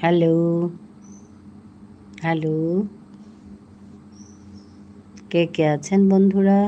Hello, hello, কে কে আছেন বন্ধুরা?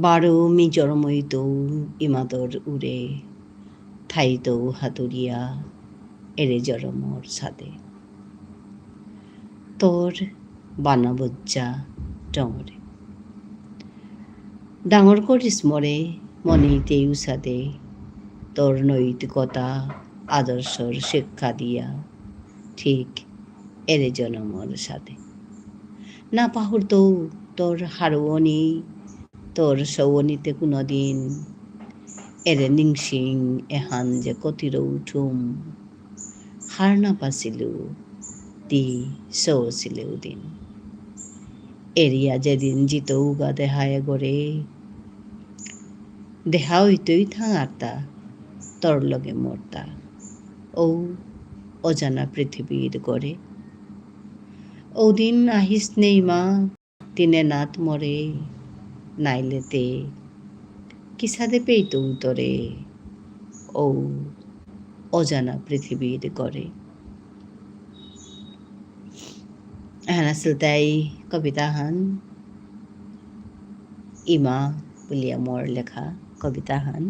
বারো মিজরমইতো ইমাদর উড়ে থাইতো হাতুরিয়া এরে জরমর সাদে তোর বানাবজ্জা ডঙরে ডাঙর করিস মরে মনেইতে উসাদে তোর নৈতিকতা আদর্শর শিক্ষা দিয়া ঠিক এরে জনমর সাথে না পাহুড়তো তোর হারুয়নি তোর সৌৱনিতে কোনোদিন এৰে নিংসিং এহান যে কতিৰ উঠুম সাৰ নাপাছিলো দি চৌছিলেও দিন এৰিয়া যেদিন জিত উগা দেহায়ে গৰে দেহা হইতই থাঙাতা তোর লগে মরতা ও অজানা পৃথিবীর গড়ে ওদিন আহিস নেই মা দিনে নাত মরে নাইলেতে কিসাদে পেইতো উতরে ও অজানা পৃথিবীর গড়ে আচলতে কবিতাহান ইমা বুলিয়া মোৰ লেখা কবিতাহান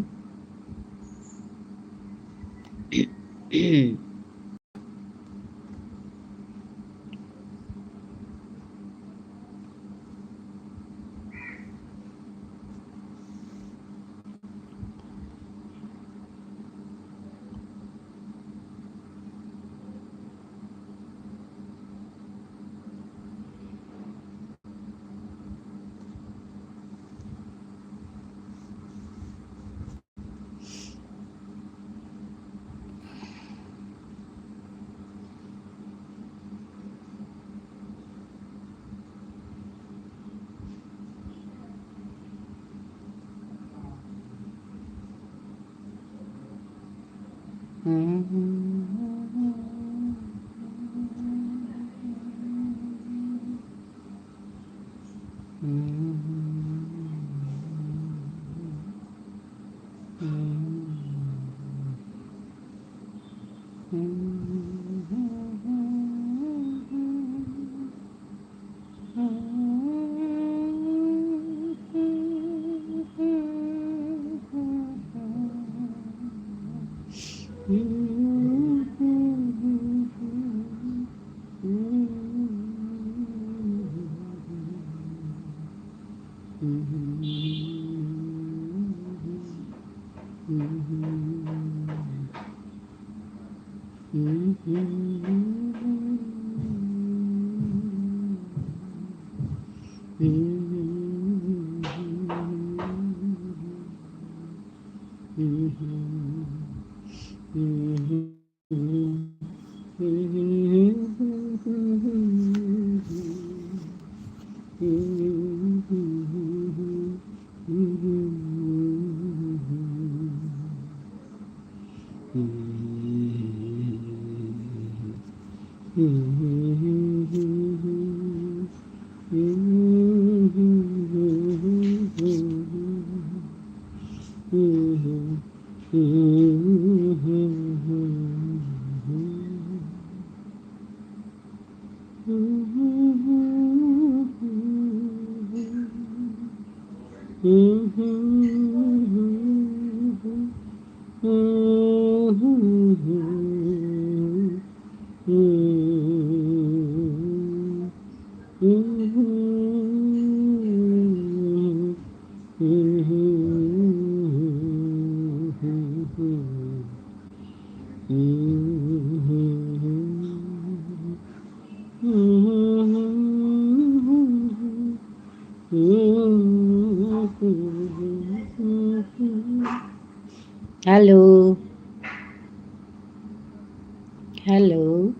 Hello, hello.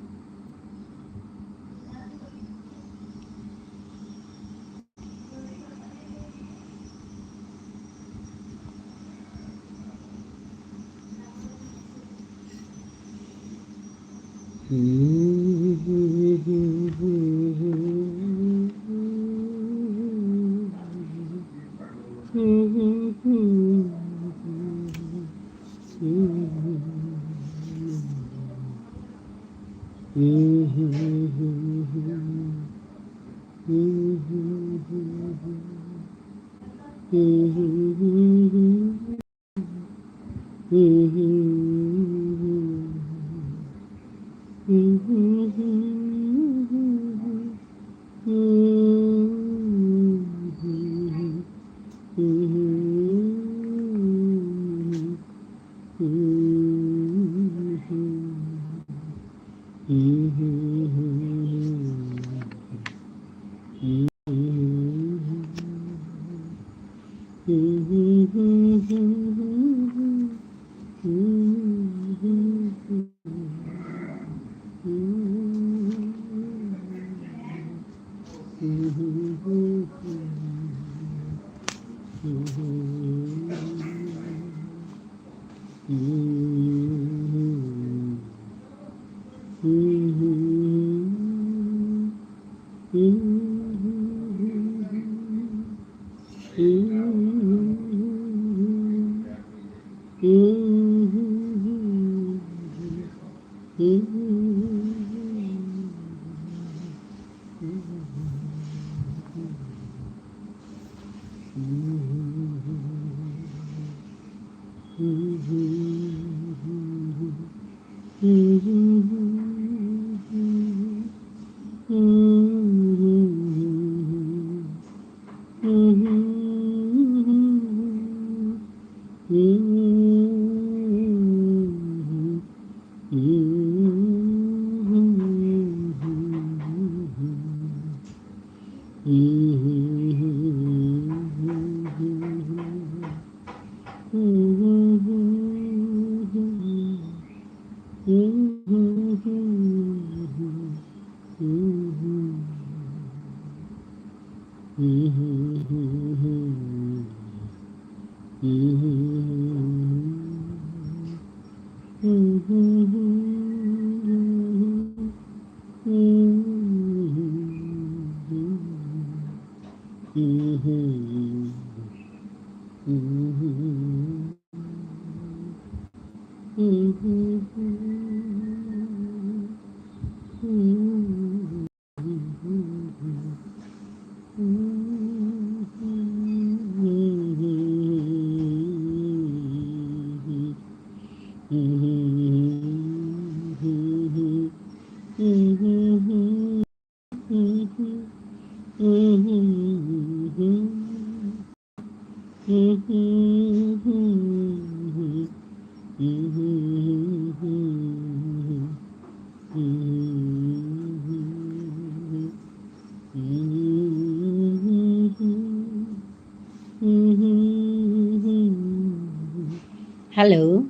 Hello,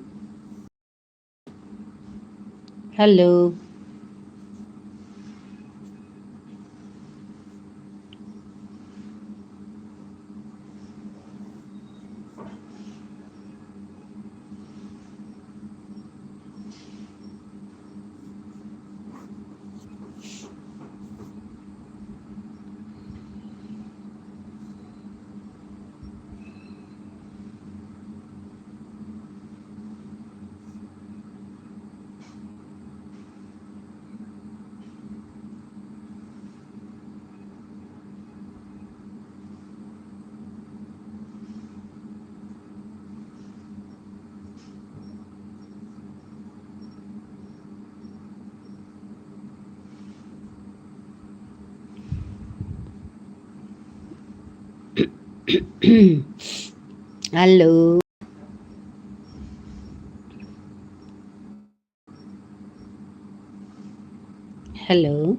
hello. Hello. Hello.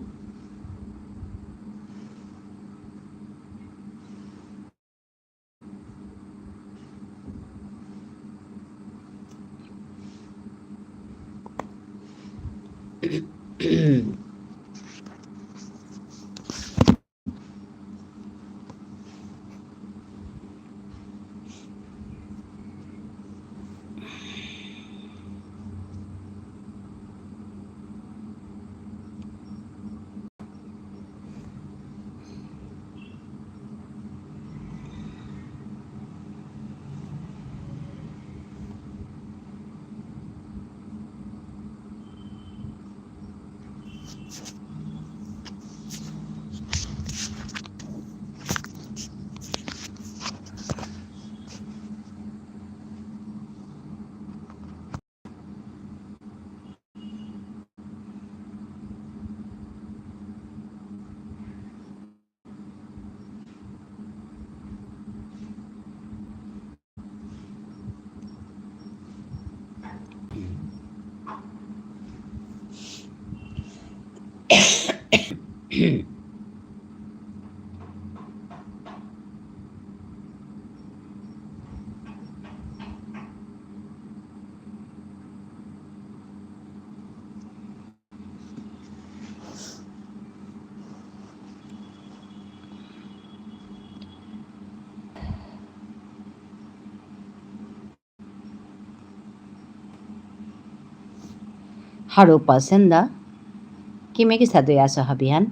Haro pasenda. Kimi satu ya sahabian.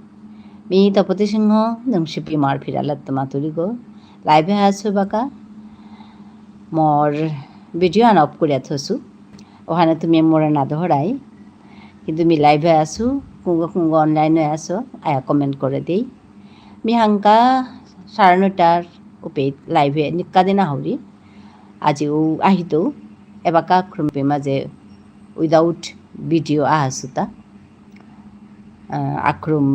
Mi tapoti singho nang sipi mar phiralat tamaturi go. Live hasu baka. Mor video an up করে থসু ওখানে তুমি মোরে না ধরাই কিন্তু মি লাইভে আসু কুঙ্গ অনলাইনে আসো আয়া কমেন্ট করে দেই মি হাঙ্কা 9:30টার উপে লাইভে নিকা দিনা হরি আজিও আহিতো এবাকা ক্রমপে মাঝে উইদাউট ভিডিও আহাসুতা আক্রম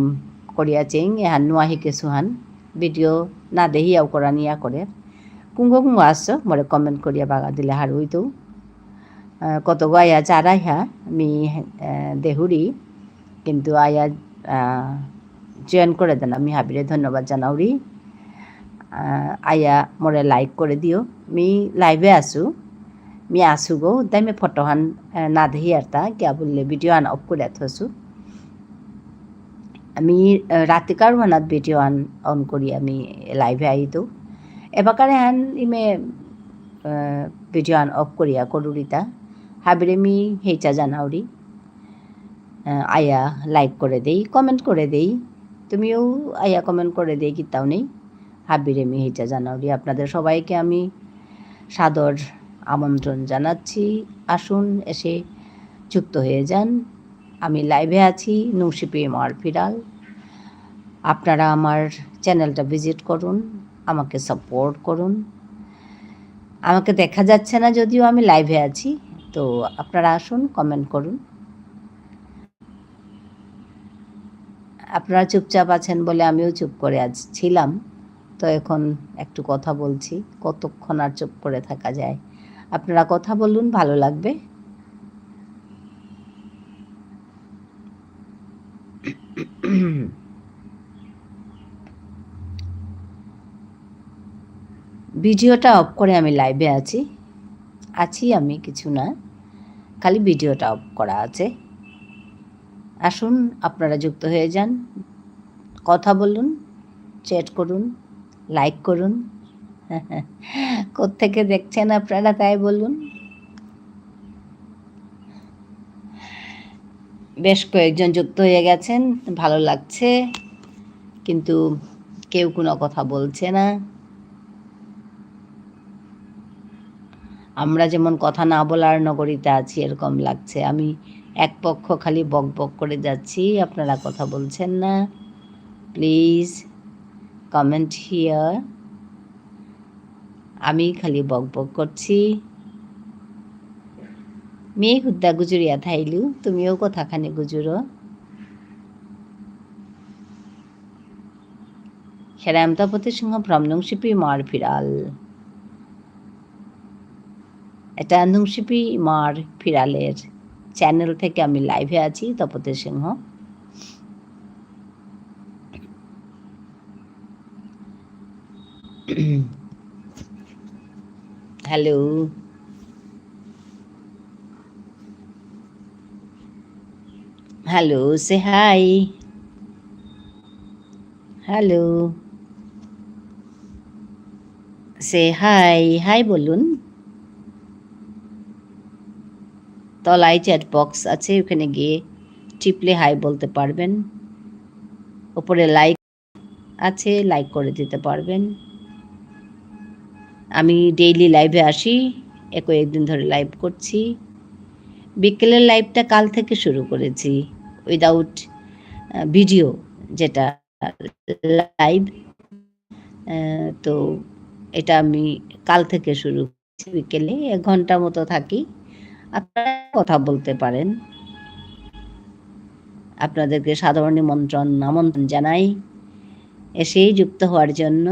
করিয়া চেং এহান নুয়াহি কেসুহান ভিডিও না দেহিয়াও করা নিয়া করে কুঙ্গ আসছো মরে কমেন্ট করিয়া বাগা দিলে হার হইতো কত আয়া চারাই হা মি দেহুরি কিন্তু আয়া জয়েন করে দেন আমি হাবিরে ধন্যবাদ জানাউরি আয়া মরে লাইক করে দিও মি লাইভে আসু মি আসু গো তাই মে ফটোহান না দেহি আরতা কিয়া বললে ভিডিও আন অফ করে থসু আমি রাতিকার মানাত ভিডিও অন করি আমি লাইভে আইতো এবাকারে হান ইমে ভিডিও আন অফ করিয়া করুরিতা হাবিরে মি হেইচা জানাউরি আয়া লাইক করে দেই কমেন্ট করে দেই তুমিও আয়া কমেন্ট করে দেই কিতাও নেই হাবিরে মি হেইচা জানাউরি আপনাদের সবাইকে আমি সাদর আমন্ত্রণ জানাচ্ছি আসুন এসে যুক্ত হয়ে যান আমি লাইভে আছি নৌশিপি মার ফিরাল আপনারা আমার চ্যানেলটা ভিজিট করুন আমাকে সাপোর্ট করুন আমাকে দেখা যাচ্ছে না যদিও আমি লাইভে আছি তো আপনারা আসুন কমেন্ট করুন আপনারা চুপচাপ আছেন বলে আমিও চুপ করে ছিলাম তো এখন একটু কথা বলছি কতক্ষণ আর চুপ করে থাকা যায় আপনারা কথা বলুন ভালো লাগবে ভিডিওটা অফ করে আমি লাইভে আছি আমি কিছু না খালি ভিডিওটা অফ করা আছে আসুন আপনারা যুক্ত হয়ে যান কথা বলুন চ্যাট করুন লাইক করুন কোত্থেকে দেখছেন আপনারা তাই বলুন বেশ কয়েকজন যুক্ত হয়ে গেছেন ভালো লাগছে কিন্তু কেউ কোনো কথা বলছে না আমরা যেমন কথা না বলার নগরীতে আছি এরকম লাগছে আমি এক পক্ষ খালি বক বক করে যাচ্ছি আপনারা কথা বলছেন না প্লিজ কমেন্ট হিয়ার আমি খালি বক বক করছি মেয়ে হুদ্দা গুজুরিয়া থাইলু তুমিও কথাখানি গুজুরো খেরামতাপতি সিংহ from নুংশিপি মার ফিরাল। এটা নুংশিপি মার ফিরালের চ্যানেল থেকে আমি লাইভে আছি, তপতি সিংহ। হ্যালো, হ্যালো, সে হাই। হ্যালো, সে হাই, হাই বলুন। তলায় চ্যাট বক্স আছে, ওখানে গিয়ে টিপলে হাই বলতে পারবেন। ওপরে লাইক আছে, লাইক করে দিতে পারবেন। আমি ডেইলি লাইভে আসি, কয়েকদিন ধরে লাইভ করছি। বিকেলের লাইভটা কাল থেকে শুরু করেছি, উইদাউট ভিডিও, যেটা লাইভ। তো এটা আমি কাল থেকে শুরু করছি, বিকেলে 1 ঘন্টা মতো থাকি। আপনারা কথা বলতে পারেন। আপনাদেরকে সাধারণ আমন্ত্রণ জানাই এসেই যুক্ত হওয়ার জন্য।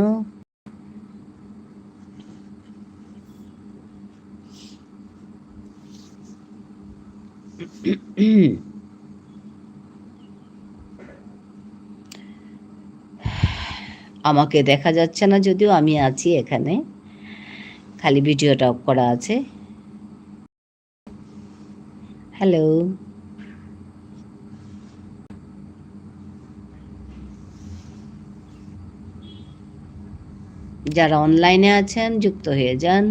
আমাকে দেখা যাচ্ছে না, যদিও আমি আছি এখানে, খালি ভিডিওটা অফ করা আছে। হ্যালো, যারা অনলাইনে আছেন যুক্ত হয়ে যান।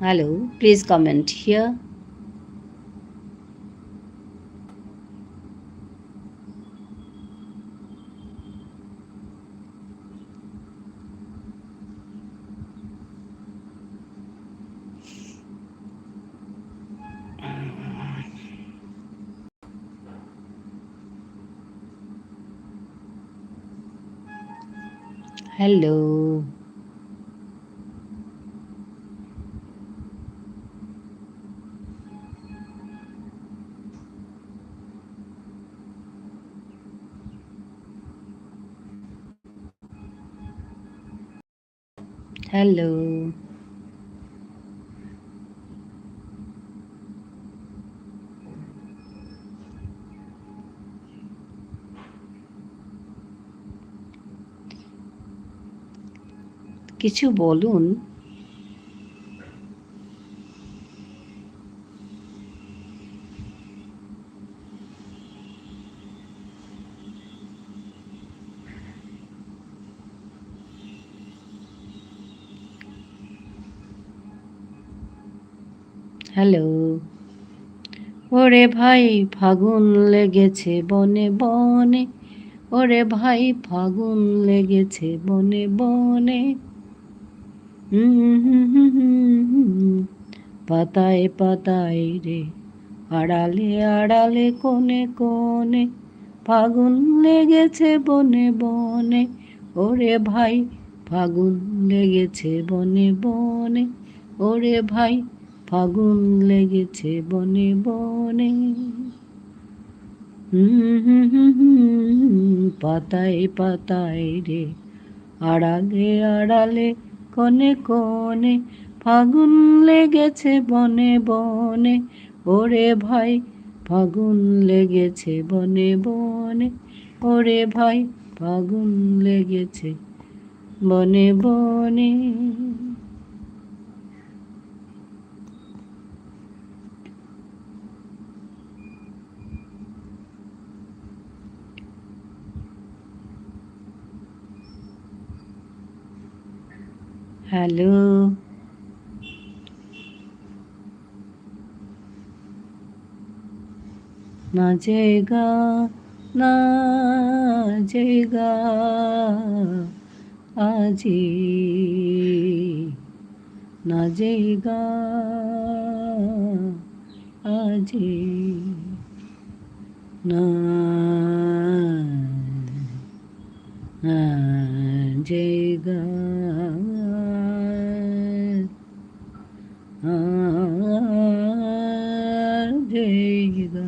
Hello, please comment here. Hello, hello, কিছু বলুন। হ্যালো, ওরে ভাই ফাগুন লেগেছে বনে বনে, ওরে ভাই ফাগুন লেগেছে বনে বনে। পাতায় পাতায় রে, আড়ালে আড়ালে কোণে কোণে, ফাগুন লেগেছে বনে বনে, ওরে ভাই ফাগুন লেগেছে বনে বনে, ওরে ভাই ফাগুন লেগেছে বনে বনে। পাতায় পাতায় রে, আড়ালে আড়ালে কোণে কোণে, ফাগুন লেগেছে বনে বনে, ওরে ভাই ফাগুন লেগেছে বনে বনে, ওরে ভাই ফাগুন লেগেছে বনে বনে। হ্যালো, না জেগা না জেগা আজি, না জেগা আজি, না জেগা জেগা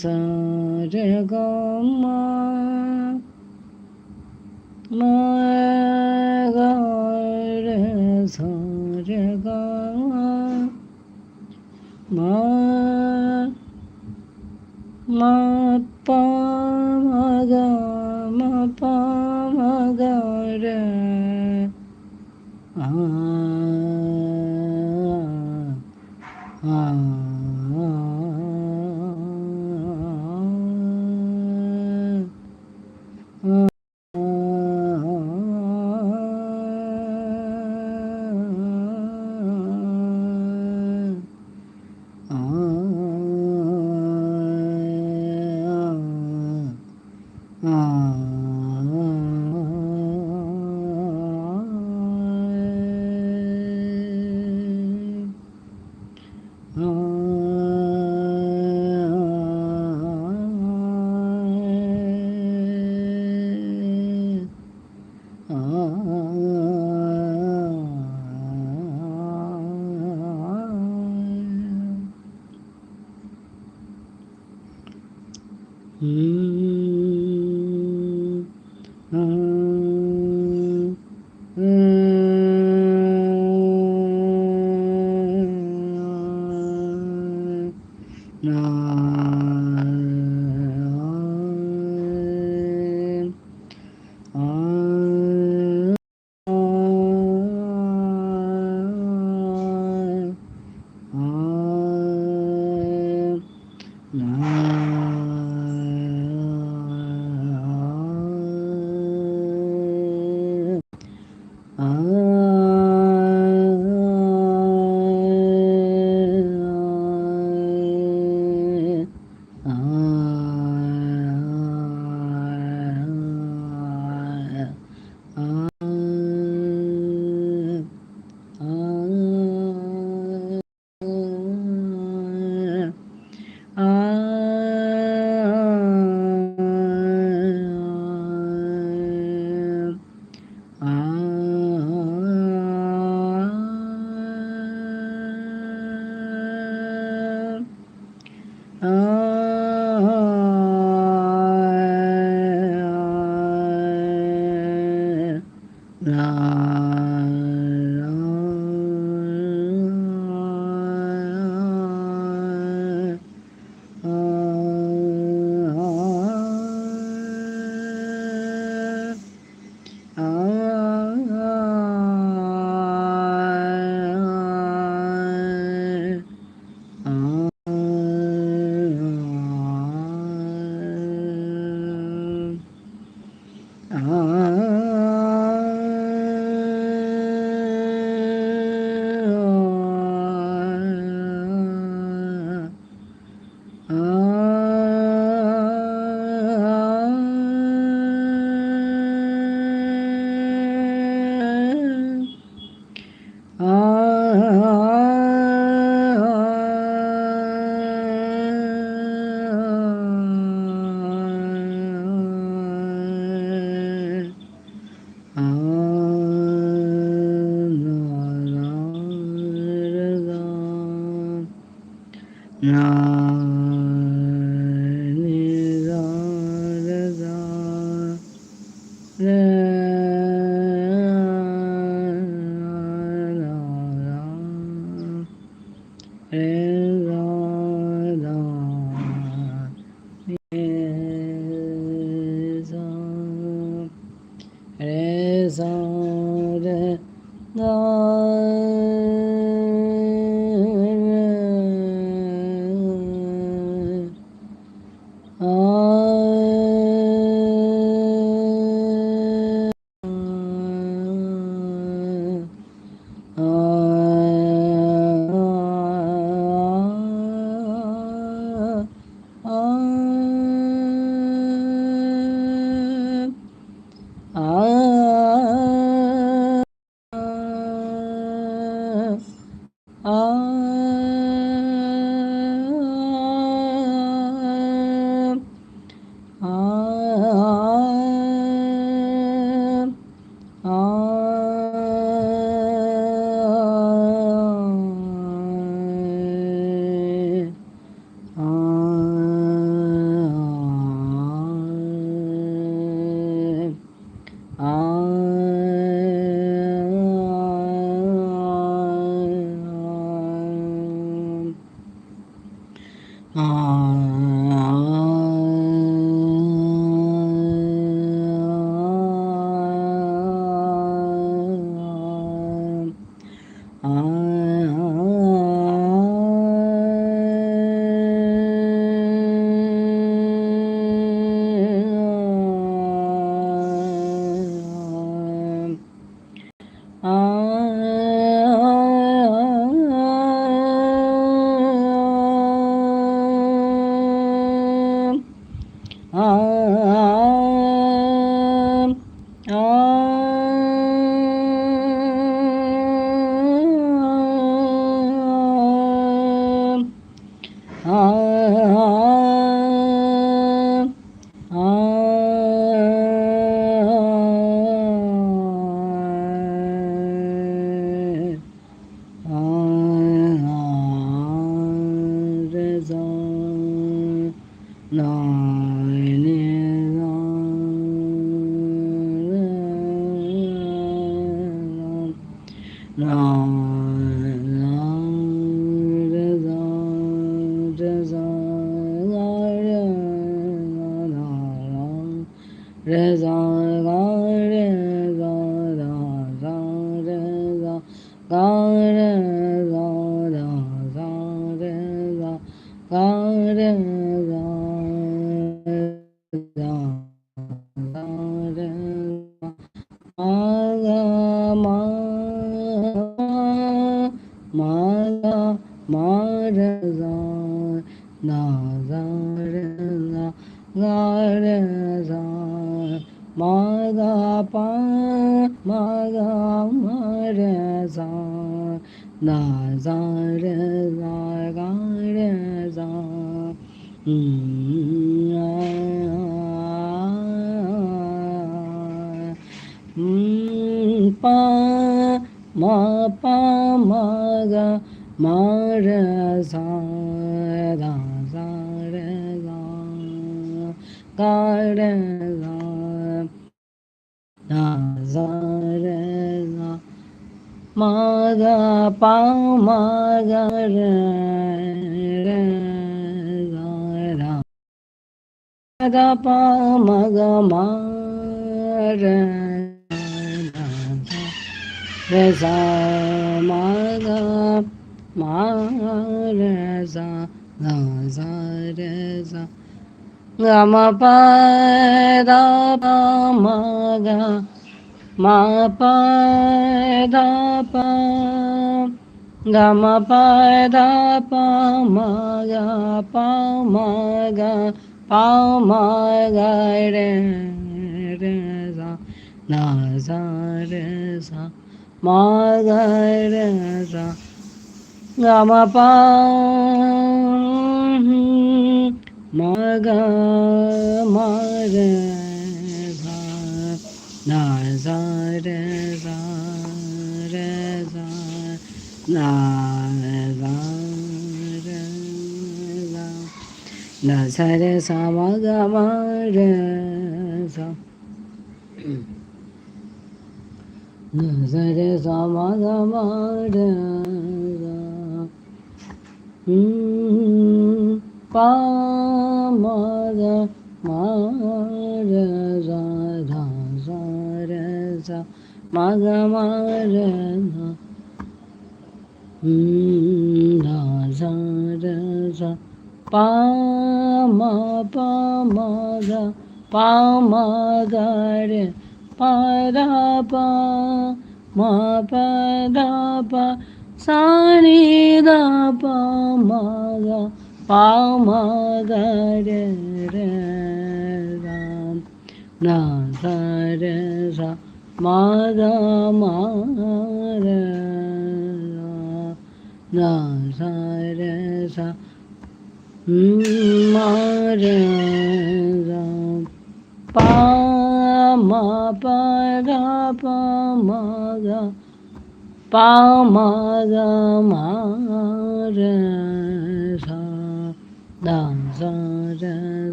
sa re ga ma ma ga re sa re ga ma ma pa ma ga ma pa ma ga re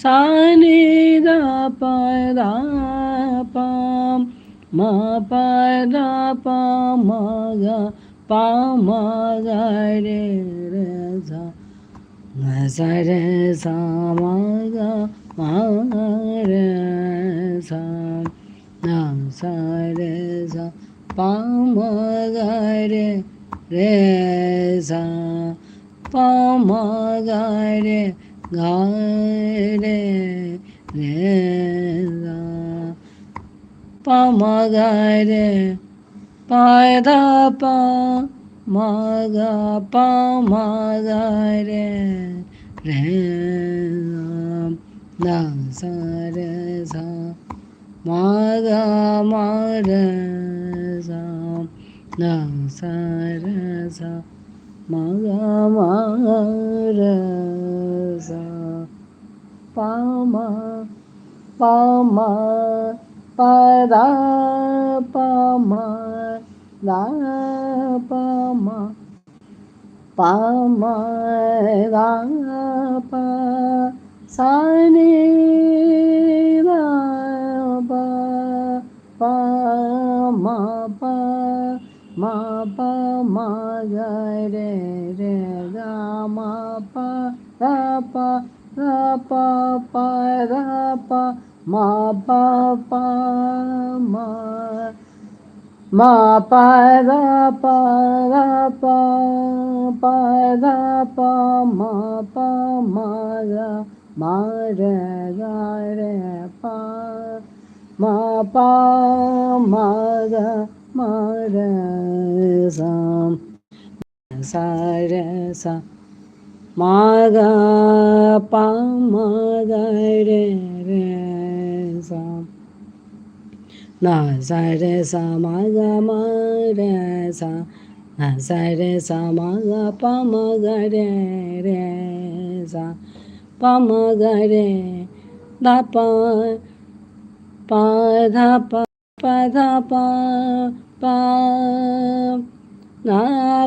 sa ni da pa da pa ma pa da pa ma ga pa ma ga re re sa ma sa re sa ma ga ma re sa na sa re sa pa ma ga re sa pa ma ga ga re sa pa ma ga pa da pa ma ga pa ma ga re da sa re sa ma ga ma re sa da sa re sa ma ga ma re sa pa ma pa ma pa da pa ma da pa ma pa ma da pa sa ni da pa pa ma pa ma pa ma ga re re ga ma pa da pa da pa pa da pa ma pa pa ma ma pa da pa da pa pa da pa ma ga ma re ga re pa ma pa ma ga ma re sa sa re sa ma ga pa ma ga re re sa na sa re sa ma ga ma re sa na sa re sa ma ga pa ma ga re sa pa ma ga re da pa pa da pa da pa pa na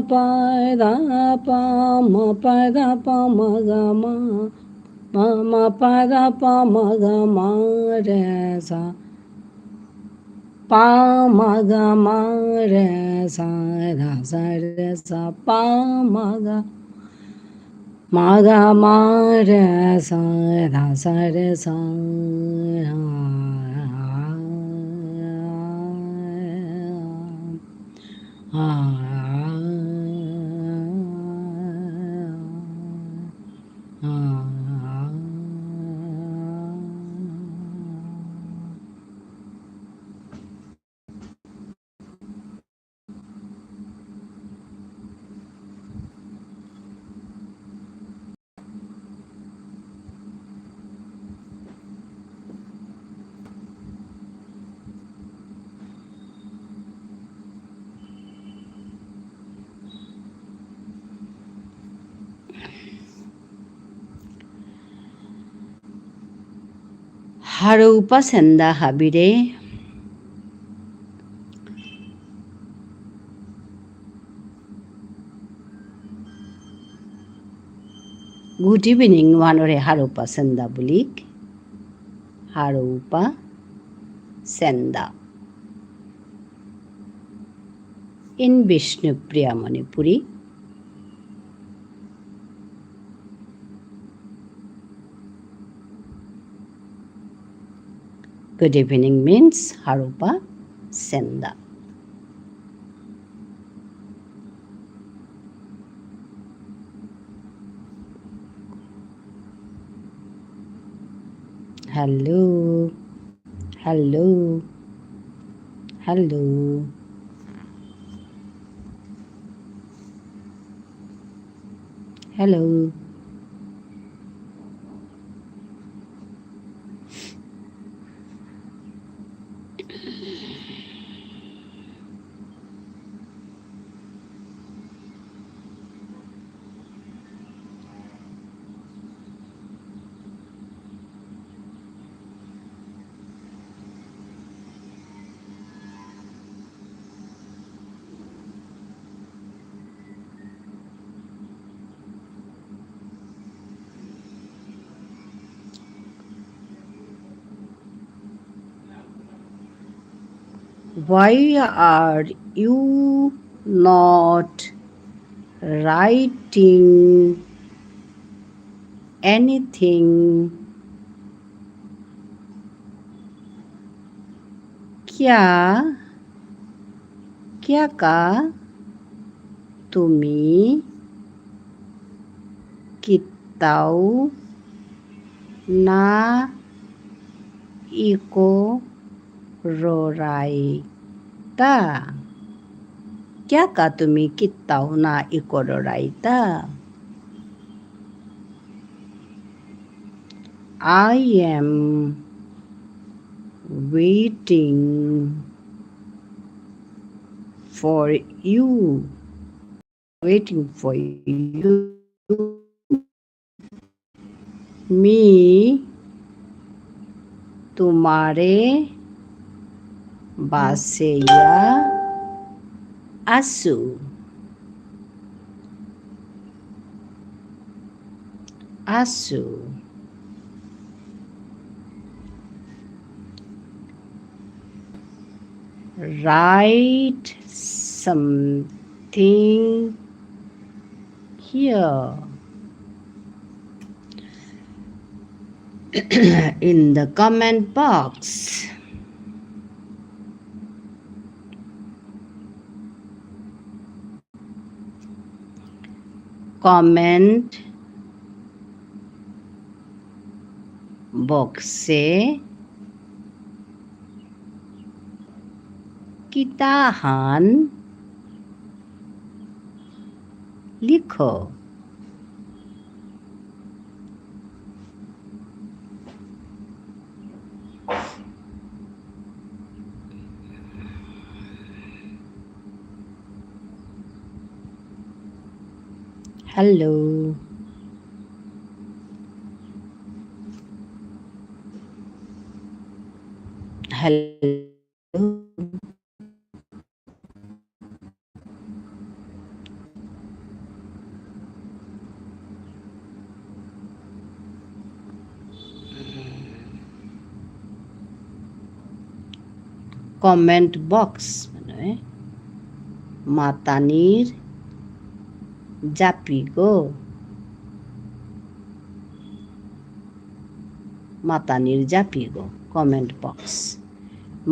pa da pa ma pa da pa ma ga ma pa da pa ma ga ma re sa pa ma ga ma re sa da sa re sa pa ma ga ma re sa da sa re sa Harupa senda habire. Good evening, Manore Harupa senda bulik. Harupa senda. In Vishnu Priya Manipuri. Good evening means Harupa senda. Hello, hello, hello. Hello. Why are you not writing anything? क्या क्या का তুমি কিতাও না ইকো রোরাইতা क्या का তুমি কিতাও না ইকো রোরাইতা I am waiting for you मी तुम्हारे बासेया आसू आसू write something here in the comment box. Comment boxe किताहान लिखो हेलो हेलो কমেন্ট বক্স মানে মাতানির জাপিগো মাতানির জাপিগো কমেন্ট বক্স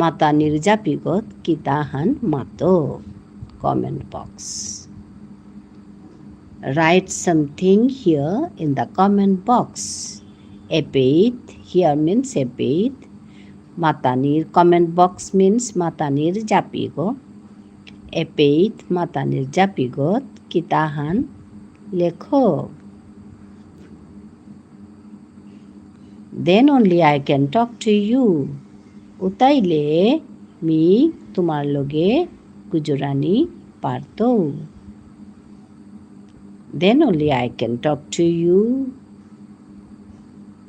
মাতানির জাপিগো কিতাহান মাতো comment box write something here in the comment box epeit here means epeit matanir comment box means matanir japigo epeit matanir japigot kitahan lekho then only I can talk to you utaile mi tumar loge gujurani parto then only I can talk to you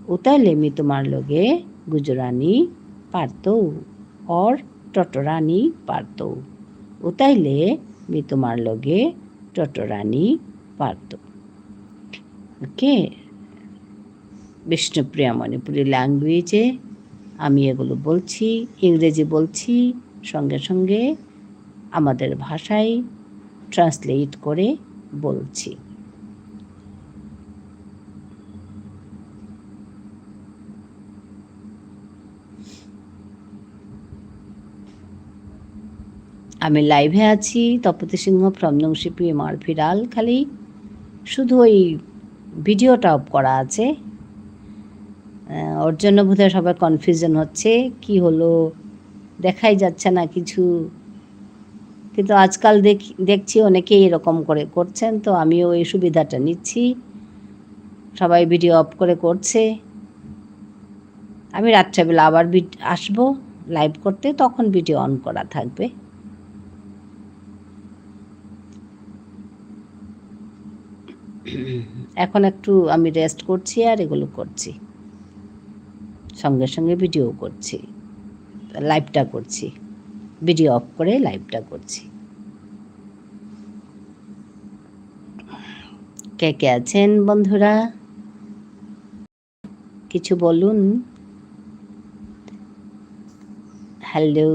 utaile mi tumar loge gujurani parto or totorani parto utaile mi tumar loge totorani parto okay Bishnupriya Manipuri ল্যাঙ্গুয়েজে আমি এগুলো বলছি ইংরেজি বলছি সঙ্গে সঙ্গে আমাদের ভাষায় ট্রান্সলেট করে বলছি আমি লাইভে আছি তপতি সিংহ ফ্রম নংশিপি মারফিরাল খালি শুধু ওই ভিডিওটা অফ করা আছে ওর জন্য বোধহয় সবাই কনফিউশন হচ্ছে কি হলো দেখাই যাচ্ছে না কিছু কিন্তু আজকাল দেখছি অনেকেই এরকম করে করছেন তো আমিও এই সুবিধাটা নিচ্ছি সবাই ভিডিও অফ করে করছে আমি রাত্রেবেলা আবার আসবো লাইভ করতে তখন ভিডিও অন করা থাকবে এখন একটু আমি রেস্ট করছি আর এগুলো করছি সঙ্গে সঙ্গে ভিডিও করছি লাইভটা করছি ভিডিও অফ করে লাইভটা করছি কে কে আছেন বন্ধুরা কিছু বলুন হ্যালো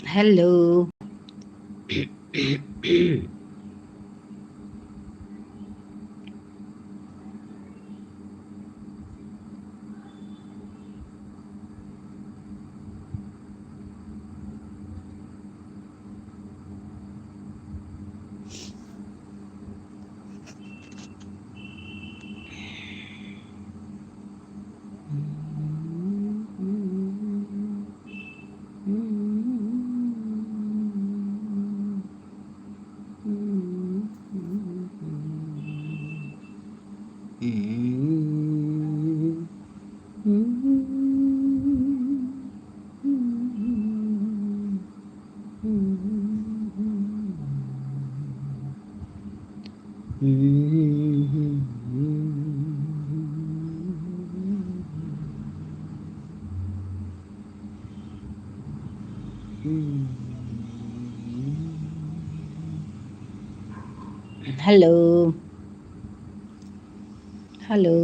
হ্যালো। Hello, hello.